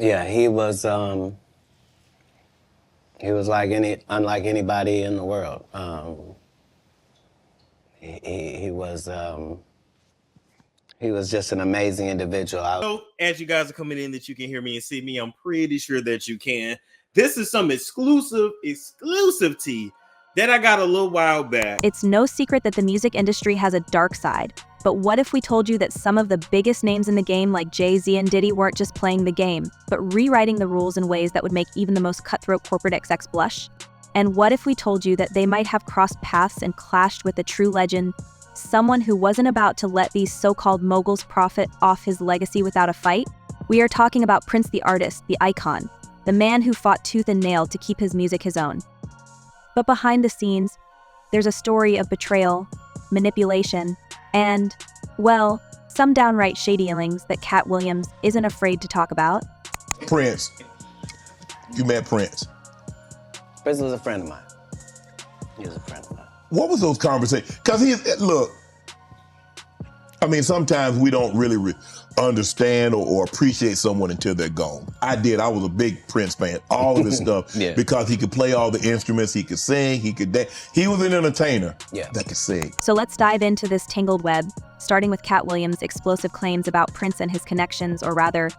Yeah, he was like unlike anybody in the world. He was just an amazing individual. So, as you guys are coming in, that you can hear me and see me, I'm pretty sure that you can. This is some exclusive tea that I got a little while back. It's no secret that the music industry has a dark side. But what if we told you that some of the biggest names in the game, like Jay Z and Diddy, weren't just playing the game, but rewriting the rules in ways that would make even the most cutthroat corporate execs blush? And what if we told you that they might have crossed paths and clashed with a true legend, someone who wasn't about to let these so-called moguls profit off his legacy without a fight? We are talking about Prince the artist, the icon, the man who fought tooth and nail to keep his music his own. But behind the scenes, there's a story of betrayal, manipulation, and, well, some downright shady dealings that Katt Williams isn't afraid to talk about. Prince. You met Prince. Prince was a friend of mine. He was a friend of mine. What was those conversations? Because look, I mean, sometimes we don't really understand or appreciate someone until they're gone. I did. I was a big Prince fan, all of his stuff, Yeah. because he could play all the instruments, he could sing, he could dance. He was an entertainer that could sing. So let's dive into this tangled web, starting with Katt Williams' explosive claims about Prince and his connections, or rather,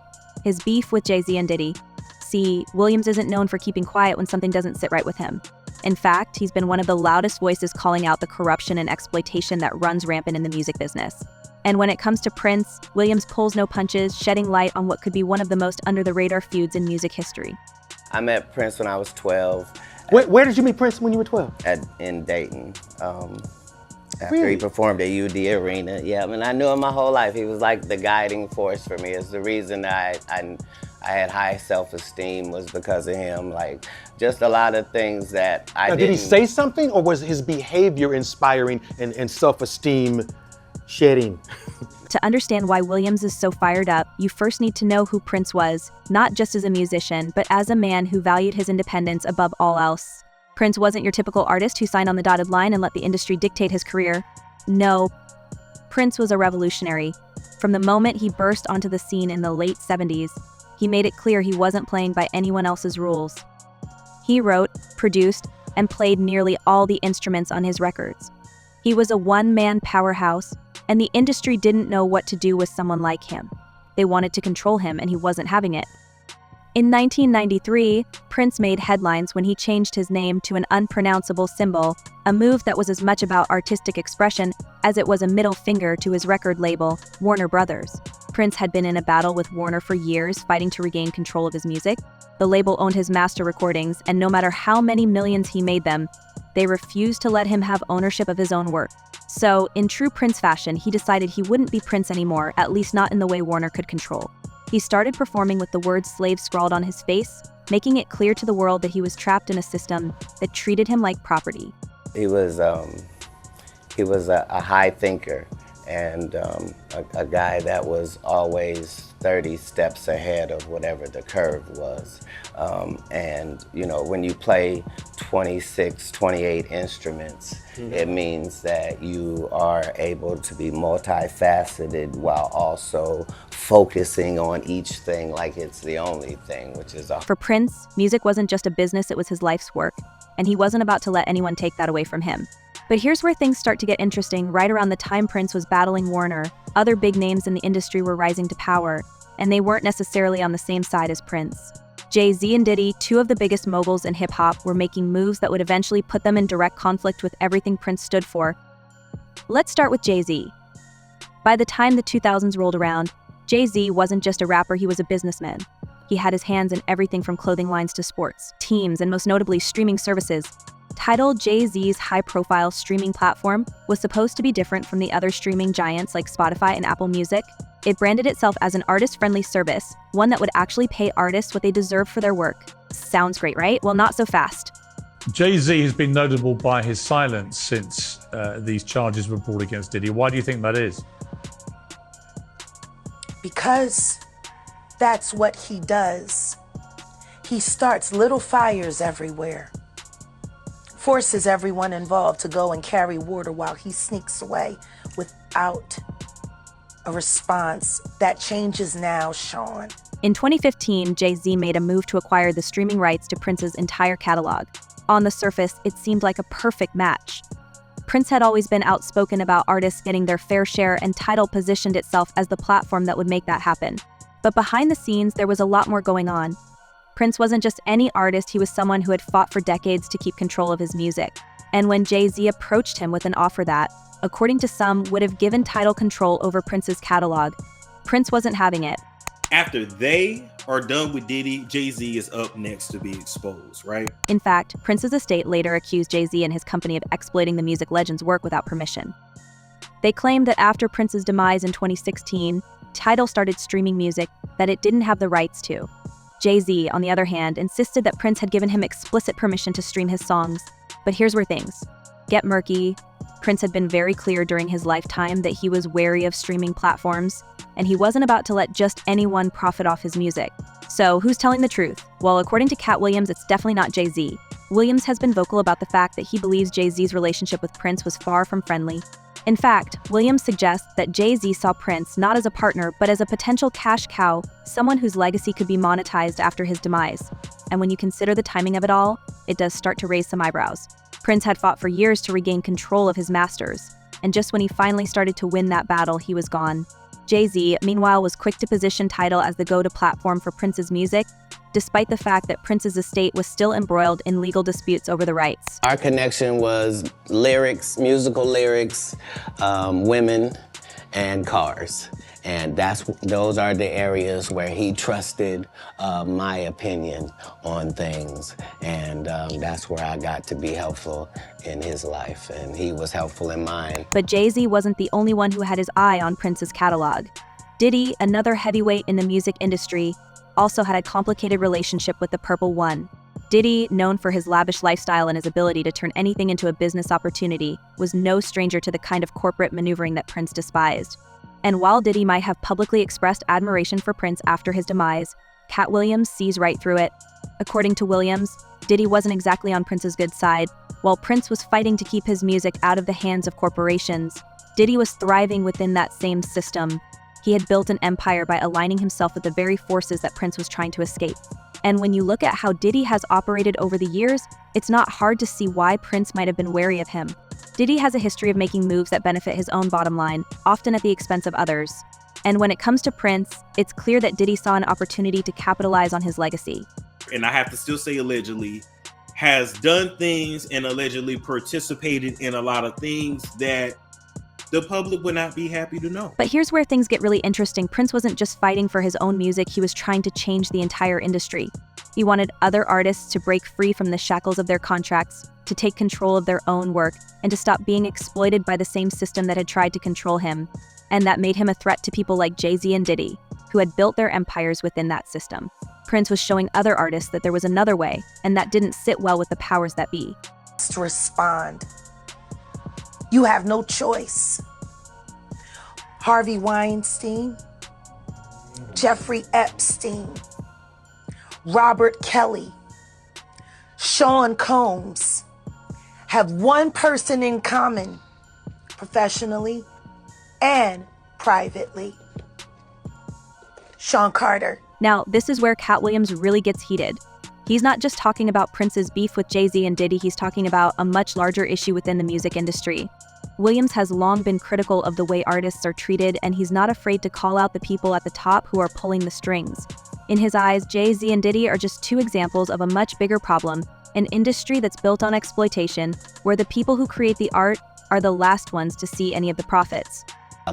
his beef with Jay Z and Diddy. See, Williams isn't known for keeping quiet when something doesn't sit right with him. In fact, he's been one of the loudest voices calling out the corruption and exploitation that runs rampant in the music business. And when it comes to Prince, Williams pulls no punches, shedding light on what could be one of the most under-the-radar feuds in music history. I met Prince when I was 12. Where did you meet Prince when you were 12? In Dayton. After Really? he performed at UD Arena. Yeah, I mean, I knew him my whole life. He was like the guiding force for me. It's the reason I had high self-esteem was because of him. Like, just a lot of things that I didn't. Did he say something, or was his behavior inspiring and self-esteem shedding? To understand why Williams is so fired up, you first need to know who Prince was, not just as a musician, but as a man who valued his independence above all else. Prince wasn't your typical artist who signed on the dotted line and let the industry dictate his career. No, Prince was a revolutionary. From the moment he burst onto the scene in the late 70s, he made it clear he wasn't playing by anyone else's rules. He wrote, produced, and played nearly all the instruments on his records. He was a one-man powerhouse, and the industry didn't know what to do with someone like him. They wanted to control him, and he wasn't having it. In 1993, Prince made headlines when he changed his name to an unpronounceable symbol, a move that was as much about artistic expression as it was a middle finger to his record label, Warner Brothers. Prince had been in a battle with Warner for years, fighting to regain control of his music. The label owned his master recordings, and no matter how many millions he made them, they refused to let him have ownership of his own work. So, in true Prince fashion, he decided he wouldn't be Prince anymore, at least not in the way Warner could control. He started performing with the word slave scrawled on his face, making it clear to the world that he was trapped in a system that treated him like property. He was a high thinker and a guy that was always 30 steps ahead of whatever the curve was. And you know, when you play 26, 28 instruments, it means that you are able to be multifaceted while also focusing on each thing like it's the only thing, which is For Prince, music wasn't just a business, it was his life's work, and he wasn't about to let anyone take that away from him. But here's where things start to get interesting. Right around the time Prince was battling Warner, other big names in the industry were rising to power, and they weren't necessarily on the same side as Prince. Jay Z and Diddy, two of the biggest moguls in hip-hop, were making moves that would eventually put them in direct conflict with everything Prince stood for. Let's start with Jay Z. By the time the 2000s rolled around, Jay Z wasn't just a rapper, he was a businessman. He had his hands in everything from clothing lines to sports, teams, and most notably streaming services. Titled Jay Z's high-profile streaming platform was supposed to be different from the other streaming giants like Spotify and Apple Music. It branded itself as an artist-friendly service, one that would actually pay artists what they deserve for their work. Sounds great, right? Well, not so fast. Jay Z has been notable by his silence since these charges were brought against Diddy. Why do you think that is? Because that's what he does. He starts little fires everywhere, forces everyone involved to go and carry water while he sneaks away without a response. That changes now, Sean. In 2015, Jay Z made a move to acquire the streaming rights to Prince's entire catalog. On the surface, it seemed like a perfect match. Prince had always been outspoken about artists getting their fair share, and Tidal positioned itself as the platform that would make that happen. But behind the scenes, there was a lot more going on. Prince wasn't just any artist, he was someone who had fought for decades to keep control of his music. And when Jay Z approached him with an offer that, according to some, would have given Tidal control over Prince's catalog, Prince wasn't having it. After they are done with Diddy, Jay Z is up next to be exposed, right? In fact, Prince's estate later accused Jay Z and his company of exploiting the music legend's work without permission. They claimed that after Prince's demise in 2016, Tidal started streaming music that it didn't have the rights to. Jay Z, on the other hand, insisted that Prince had given him explicit permission to stream his songs. But here's where things get murky. Prince had been very clear during his lifetime that he was wary of streaming platforms, and he wasn't about to let just anyone profit off his music. So who's telling the truth? Well, according to Katt Williams, it's definitely not Jay Z. Williams has been vocal about the fact that he believes Jay Z's relationship with Prince was far from friendly. In fact, Williams suggests that Jay Z saw Prince not as a partner, but as a potential cash cow, someone whose legacy could be monetized after his demise. And when you consider the timing of it all, it does start to raise some eyebrows. Prince had fought for years to regain control of his masters, and just when he finally started to win that battle, he was gone. Jay Z, meanwhile, was quick to position Tidal as the go-to platform for Prince's music, despite the fact that Prince's estate was still embroiled in legal disputes over the rights. Our connection was lyrics, musical lyrics, women, and cars. And those are the areas where he trusted my opinion on things. And that's where I got to be helpful in his life, and he was helpful in mine. But Jay Z wasn't the only one who had his eye on Prince's catalog. Diddy, another heavyweight in the music industry, also had a complicated relationship with the Purple One. Diddy, known for his lavish lifestyle and his ability to turn anything into a business opportunity, was no stranger to the kind of corporate maneuvering that Prince despised. And while Diddy might have publicly expressed admiration for Prince after his demise, Katt Williams sees right through it. According to Williams, Diddy wasn't exactly on Prince's good side. While Prince was fighting to keep his music out of the hands of corporations, Diddy was thriving within that same system. He had built an empire by aligning himself with the very forces that Prince was trying to escape. And when you look at how Diddy has operated over the years, it's not hard to see why Prince might have been wary of him. Diddy has a history of making moves that benefit his own bottom line, often at the expense of others. And when it comes to Prince, it's clear that Diddy saw an opportunity to capitalize on his legacy. And I have to still say allegedly, has done things and allegedly participated in a lot of things that the public would not be happy to know. But here's where things get really interesting. Prince wasn't just fighting for his own music, he was trying to change the entire industry. He wanted other artists to break free from the shackles of their contracts, to take control of their own work, and to stop being exploited by the same system that had tried to control him. And that made him a threat to people like Jay Z and Diddy, who had built their empires within that system. Prince was showing other artists that there was another way, and that didn't sit well with the powers that be. To respond. You have no choice. Harvey Weinstein, Jeffrey Epstein, Robert Kelly, Sean Combs have one person in common, professionally and privately. Sean Carter. Now, this is where Katt Williams really gets heated. He's not just talking about Prince's beef with Jay Z and Diddy, he's talking about a much larger issue within the music industry. Williams has long been critical of the way artists are treated, and he's not afraid to call out the people at the top who are pulling the strings. In his eyes, Jay Z and Diddy are just two examples of a much bigger problem, an industry that's built on exploitation, where the people who create the art are the last ones to see any of the profits.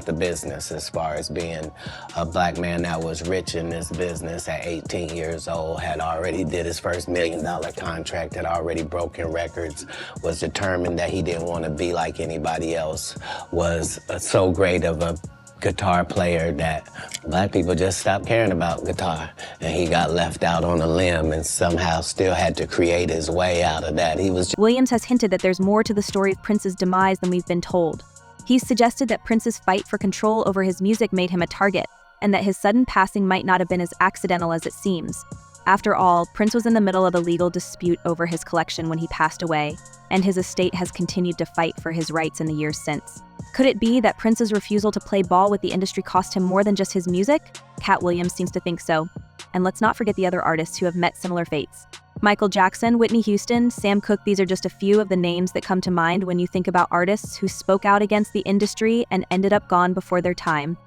The business, as far as being a black man that was rich in this business at 18 years old, had already did his first $1 million contract, had already broken records, was determined that he didn't want to be like anybody else, was so great of a guitar player that black people just stopped caring about guitar, and he got left out on a limb and somehow still had to create his way out of that. Williams has hinted that there's more to the story of Prince's demise than we've been told. He's suggested that Prince's fight for control over his music made him a target, and that his sudden passing might not have been as accidental as it seems. After all, Prince was in the middle of a legal dispute over his collection when he passed away, and his estate has continued to fight for his rights in the years since. Could it be that Prince's refusal to play ball with the industry cost him more than just his music? Katt Williams seems to think so. And let's not forget the other artists who have met similar fates. Michael Jackson, Whitney Houston, Sam Cooke, these are just a few of the names that come to mind when you think about artists who spoke out against the industry and ended up gone before their time.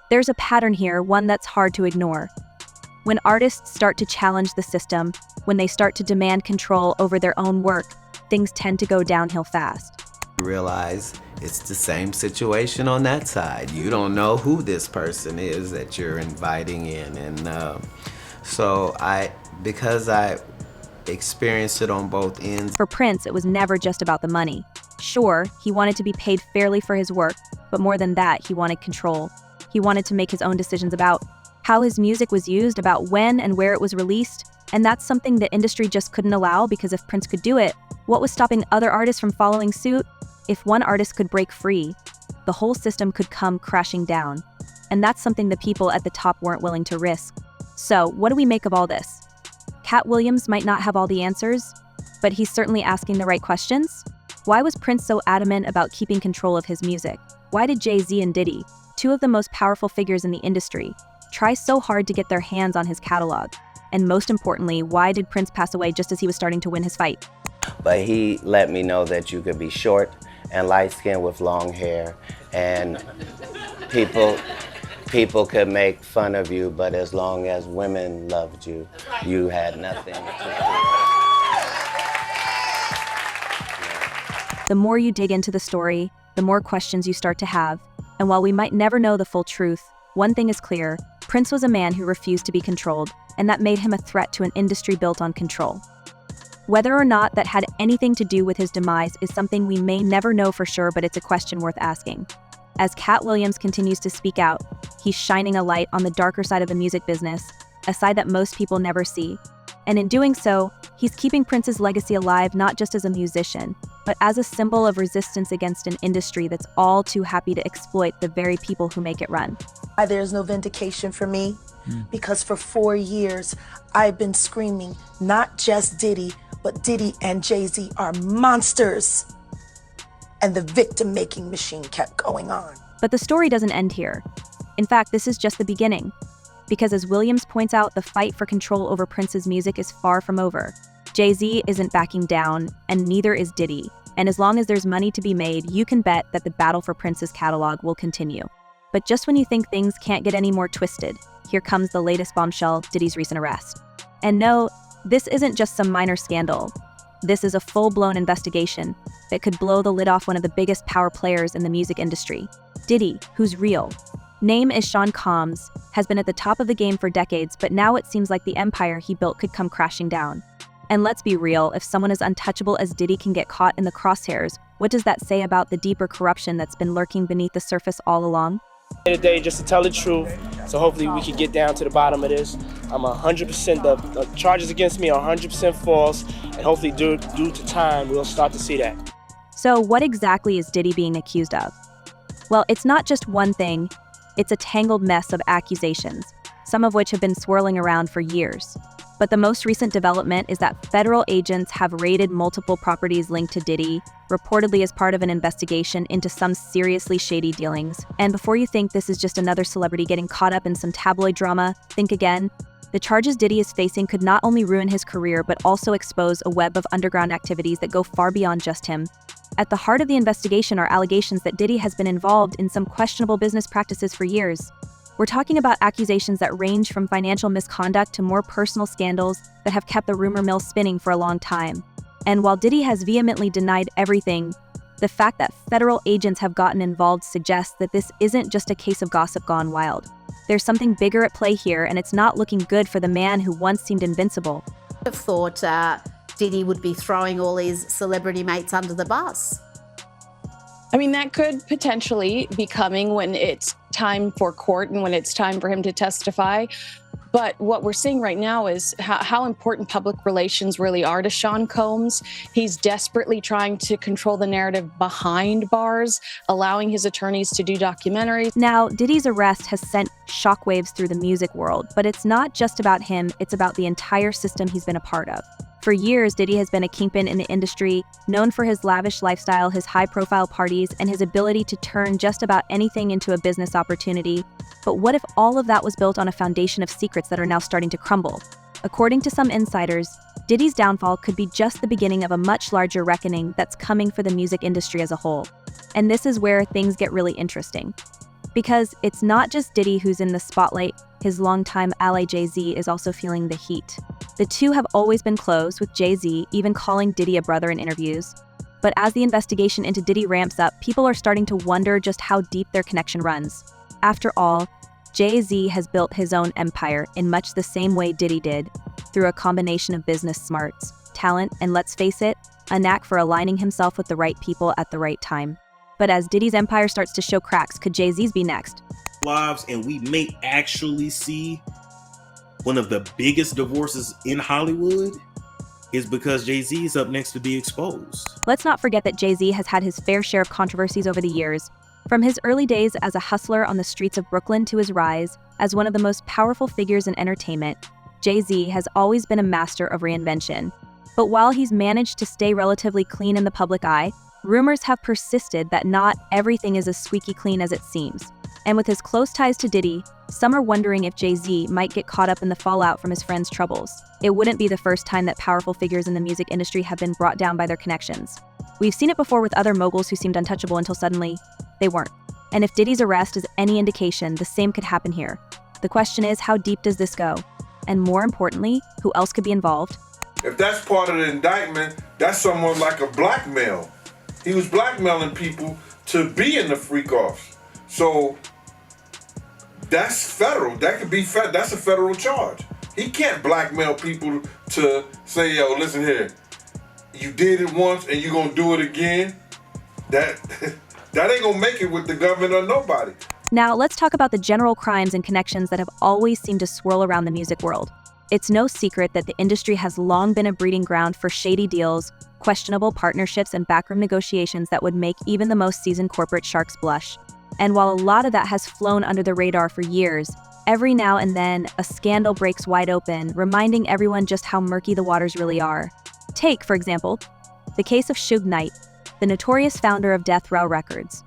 There's a pattern here, one that's hard to ignore. When artists start to challenge the system, when they start to demand control over their own work, things tend to go downhill fast. Realize it's the same situation on that side. You don't know who this person is that you're inviting in, and because I experienced it on both ends. For Prince, it was never just about the money. Sure, he wanted to be paid fairly for his work, but more than that, he wanted control. He wanted to make his own decisions about how his music was used, about when and where it was released, and that's something the industry just couldn't allow, because if Prince could do it, what was stopping other artists from following suit? If one artist could break free, the whole system could come crashing down. And that's something the people at the top weren't willing to risk. So, what do we make of all this? Katt Williams might not have all the answers, but he's certainly asking the right questions. Why was Prince so adamant about keeping control of his music? Why did Jay Z and Diddy, two of the most powerful figures in the industry, try so hard to get their hands on his catalog? And most importantly, why did Prince pass away just as he was starting to win his fight? But he let me know that you could be short and light-skinned with long hair, and people could make fun of you, but as long as women loved you, you had nothing to fear. The more you dig into the story, the more questions you start to have. And while we might never know the full truth, one thing is clear: Prince was a man who refused to be controlled, and that made him a threat to an industry built on control. Whether or not that had anything to do with his demise is something we may never know for sure, but it's a question worth asking. As Katt Williams continues to speak out, he's shining a light on the darker side of the music business, a side that most people never see. And in doing so, he's keeping Prince's legacy alive not just as a musician, but as a symbol of resistance against an industry that's all too happy to exploit the very people who make it run. There's no vindication for me, because for 4 years, I've been screaming, not just Diddy, but Diddy and Jay Z are monsters. And the victim-making machine kept going on. But the story doesn't end here. In fact, this is just the beginning. Because as Williams points out, the fight for control over Prince's music is far from over. Jay Z isn't backing down, and neither is Diddy. And as long as there's money to be made, you can bet that the battle for Prince's catalog will continue. But just when you think things can't get any more twisted, here comes the latest bombshell: Diddy's recent arrest. And no, this isn't just some minor scandal. This is a full-blown investigation that could blow the lid off one of the biggest power players in the music industry. Diddy, who's real, name is Sean Combs, has been at the top of the game for decades, but now it seems like the empire he built could come crashing down. And let's be real, if someone as untouchable as Diddy can get caught in the crosshairs, what does that say about the deeper corruption that's been lurking beneath the surface all along? End of the day, just to tell the truth, so hopefully we can get down to the bottom of this. I'm 100%, the charges against me are 100% false, and hopefully due to time, we'll start to see that. So what exactly is Diddy being accused of? Well, it's not just one thing, it's a tangled mess of accusations, some of which have been swirling around for years. But the most recent development is that federal agents have raided multiple properties linked to Diddy, reportedly as part of an investigation into some seriously shady dealings. And before you think this is just another celebrity getting caught up in some tabloid drama, think again. The charges Diddy is facing could not only ruin his career, but also expose a web of underground activities that go far beyond just him. At the heart of the investigation are allegations that Diddy has been involved in some questionable business practices for years. We're talking about accusations that range from financial misconduct to more personal scandals that have kept the rumor mill spinning for a long time. And while Diddy has vehemently denied everything, the fact that federal agents have gotten involved suggests that this isn't just a case of gossip gone wild. There's something bigger at play here, and it's not looking good for the man who once seemed invincible. I have thought Diddy would be throwing all his celebrity mates under the bus. I mean, that could potentially be coming when it's time for court and when it's time for him to testify. But what we're seeing right now is how important public relations really are to Sean Combs. He's desperately trying to control the narrative behind bars, allowing his attorneys to do documentaries. Now, Diddy's arrest has sent shockwaves through the music world, but it's not just about him, it's about the entire system he's been a part of. For years, Diddy has been a kingpin in the industry, known for his lavish lifestyle, his high-profile parties, and his ability to turn just about anything into a business opportunity. But what if all of that was built on a foundation of secrets that are now starting to crumble? According to some insiders, Diddy's downfall could be just the beginning of a much larger reckoning that's coming for the music industry as a whole. And this is where things get really interesting. Because it's not just Diddy who's in the spotlight, his longtime ally Jay Z is also feeling the heat. The two have always been close, with Jay Z even calling Diddy a brother in interviews. But as the investigation into Diddy ramps up, people are starting to wonder just how deep their connection runs. After all, Jay Z has built his own empire in much the same way Diddy did, through a combination of business smarts, talent, and let's face it, a knack for aligning himself with the right people at the right time. But as Diddy's empire starts to show cracks, could Jay Z's be next? Lives, and we may actually see one of the biggest divorces in Hollywood is because Jay Z is up next to be exposed. Let's not forget that Jay Z has had his fair share of controversies over the years. From his early days as a hustler on the streets of Brooklyn to his rise as one of the most powerful figures in entertainment, Jay Z has always been a master of reinvention. But while he's managed to stay relatively clean in the public eye, rumors have persisted that not everything is as squeaky clean as it seems. And with his close ties to Diddy, some are wondering if Jay Z might get caught up in the fallout from his friend's troubles. It wouldn't be the first time that powerful figures in the music industry have been brought down by their connections. We've seen it before with other moguls who seemed untouchable until suddenly, they weren't. And if Diddy's arrest is any indication, the same could happen here. The question is, how deep does this go? And more importantly, who else could be involved? If that's part of the indictment, that's someone like a blackmail. He was blackmailing people to be in the freak-offs. So that's federal. That could be that's a federal charge. He can't blackmail people to say, yo, listen here, you did it once and you're gonna do it again. That ain't gonna make it with the government or nobody. Now, let's talk about the general crimes and connections that have always seemed to swirl around the music world. It's no secret that the industry has long been a breeding ground for shady deals, questionable partnerships, and backroom negotiations that would make even the most seasoned corporate sharks blush. And while a lot of that has flown under the radar for years, every now and then a scandal breaks wide open, reminding everyone just how murky the waters really are. Take, for example, the case of Suge Knight, the notorious founder of Death Row Records,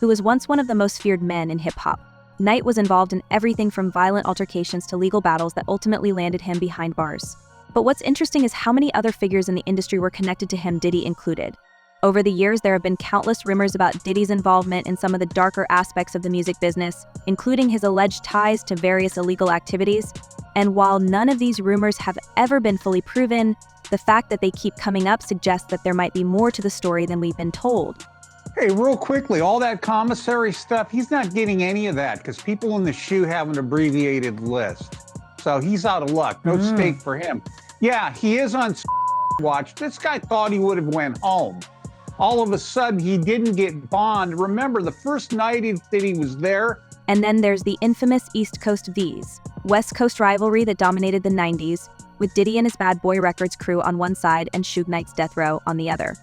who was once one of the most feared men in hip-hop. Knight was involved in everything from violent altercations to legal battles that ultimately landed him behind bars. But what's interesting is how many other figures in the industry were connected to him, Diddy included. Over the years, there have been countless rumors about Diddy's involvement in some of the darker aspects of the music business, including his alleged ties to various illegal activities. And while none of these rumors have ever been fully proven, the fact that they keep coming up suggests that there might be more to the story than we've been told. Hey, real quickly, all that commissary stuff, he's not getting any of that because people in the shoe have an abbreviated list. So he's out of luck. No stake for him. Yeah, he is on watch. This guy thought he would have went home. All of a sudden, he didn't get bond. Remember, the first night that he was there. And then there's the infamous East Coast V's, West Coast rivalry that dominated the 90s, with Diddy and his Bad Boy Records crew on one side and Suge Knight's Death Row on the other.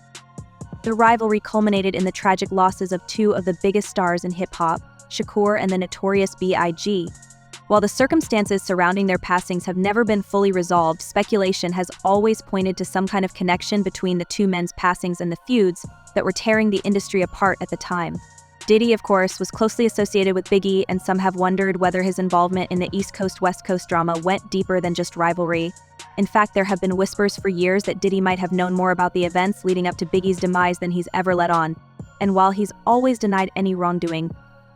The rivalry culminated in the tragic losses of two of the biggest stars in hip-hop, Shakur and the notorious B.I.G. While the circumstances surrounding their passings have never been fully resolved, speculation has always pointed to some kind of connection between the two men's passings and the feuds that were tearing the industry apart at the time. Diddy, of course, was closely associated with Biggie, and some have wondered whether his involvement in the East Coast-West Coast drama went deeper than just rivalry. In fact, there have been whispers for years that Diddy might have known more about the events leading up to Biggie's demise than he's ever let on. And while he's always denied any wrongdoing,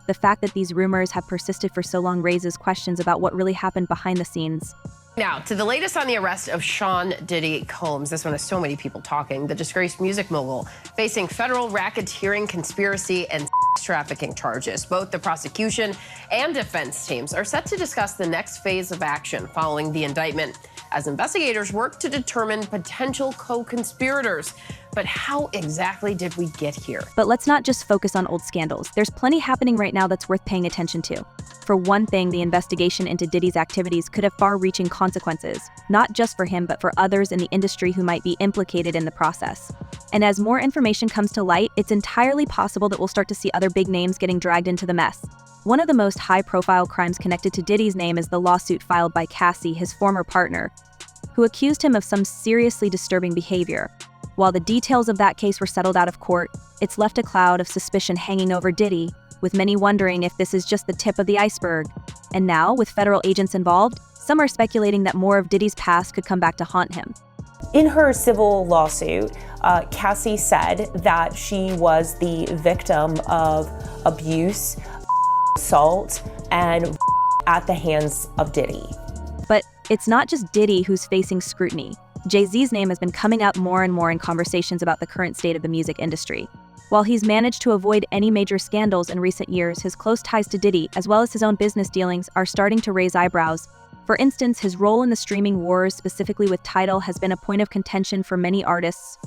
the fact that these rumors have persisted for so long raises questions about what really happened behind the scenes. Now, to the latest on the arrest of Sean Diddy Combs. This one has so many people talking. The disgraced music mogul facing federal racketeering, conspiracy, and trafficking charges. Both the prosecution and defense teams are set to discuss the next phase of action following the indictment as investigators work to determine potential co-conspirators. But how exactly did we get here? But let's not just focus on old scandals. There's plenty happening right now that's worth paying attention to. For one thing, the investigation into Diddy's activities could have far-reaching consequences, not just for him, but for others in the industry who might be implicated in the process. And as more information comes to light, it's entirely possible that we'll start to see other big names getting dragged into the mess. One of the most high-profile crimes connected to Diddy's name is the lawsuit filed by Cassie, his former partner, who accused him of some seriously disturbing behavior. While the details of that case were settled out of court, it's left a cloud of suspicion hanging over Diddy, with many wondering if this is just the tip of the iceberg. And now, with federal agents involved, some are speculating that more of Diddy's past could come back to haunt him. In her civil lawsuit, Cassie said that she was the victim of abuse, assault, and at the hands of Diddy. But it's not just Diddy who's facing scrutiny. Jay Z's name has been coming up more and more in conversations about the current state of the music industry. While he's managed to avoid any major scandals in recent years, his close ties to Diddy, as well as his own business dealings, are starting to raise eyebrows. For instance, his role in the streaming wars, specifically with Tidal, has been a point of contention for many artists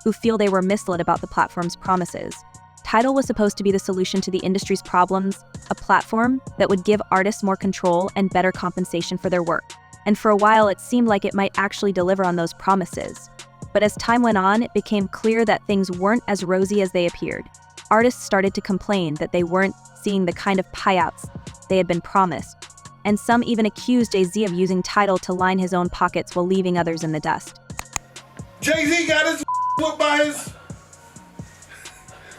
who feel they were misled about the platform's promises. Tidal was supposed to be the solution to the industry's problems, a platform that would give artists more control and better compensation for their work. And for a while, it seemed like it might actually deliver on those promises. But as time went on, it became clear that things weren't as rosy as they appeared. Artists started to complain that they weren't seeing the kind of payouts they had been promised. And some even accused Jay Z of using Tidal to line his own pockets while leaving others in the dust. Jay Z got his whooped by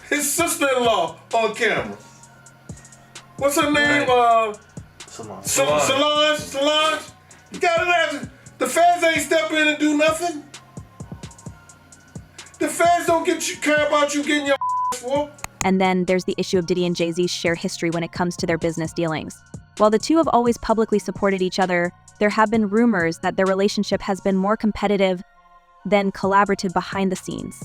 his sister-in-law on camera. What's her name? Solange. You got it. The feds ain't step in and do nothing. The feds don't care about you getting your whooped. And then there's the issue of Diddy and Jay Z's shared history when it comes to their business dealings. While the two have always publicly supported each other, there have been rumors that their relationship has been more competitive than collaborative behind the scenes.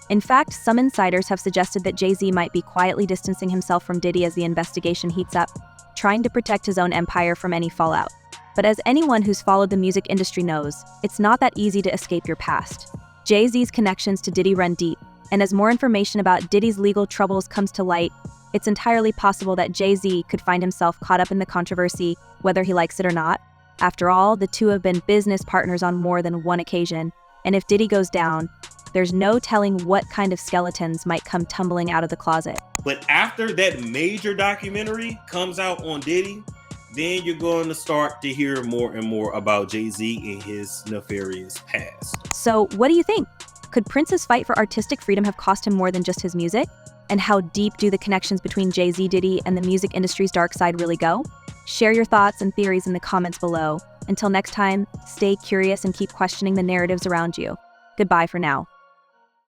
In fact, some insiders have suggested that Jay Z might be quietly distancing himself from Diddy as the investigation heats up, trying to protect his own empire from any fallout. But as anyone who's followed the music industry knows, it's not that easy to escape your past. Jay Z's connections to Diddy run deep, and as more information about Diddy's legal troubles comes to light, it's entirely possible that Jay Z could find himself caught up in the controversy, whether he likes it or not. After all, the two have been business partners on more than one occasion, and if Diddy goes down, there's no telling what kind of skeletons might come tumbling out of the closet. But after that major documentary comes out on Diddy, then you're going to start to hear more and more about Jay Z and his nefarious past. So what do you think? Could Prince's fight for artistic freedom have cost him more than just his music? And how deep do the connections between Jay Z, Diddy, and the music industry's dark side really go? Share your thoughts and theories in the comments below. Until next time, stay curious and keep questioning the narratives around you. Goodbye for now.